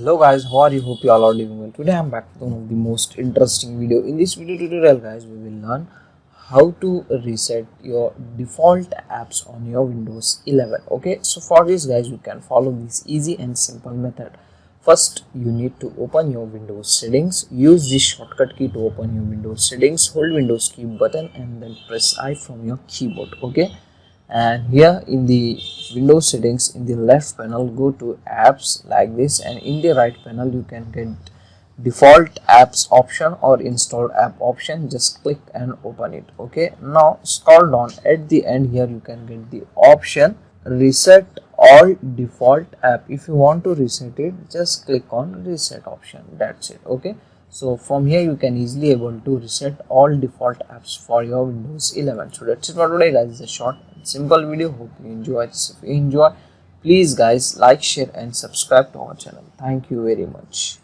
Hello guys, how are you? Hope you all are doing well. Today I'm back with one of the most interesting video. In this video tutorial guys, we will learn how to reset your default apps on your Windows 11. Okay, so for this guys, you can follow this easy and simple method. First, you need to open your Windows settings. Use this shortcut key to open your Windows settings. Hold Windows key button and then press I from your keyboard. Okay, and here in the Windows settings, in the left panel, go to apps like this, and in the right panel you can get default apps option or installed app option. Just click and open it. Okay, now scroll down. At the end here you can get the option reset all default app. If you want to reset it, just click on reset option. That's it. Okay, so from here you can easily able to reset all default apps for your Windows 11. So that's it for today guys. It's a short and simple video. Hope you enjoy this. If you enjoy, please guys like, share and subscribe to our channel. Thank you very much.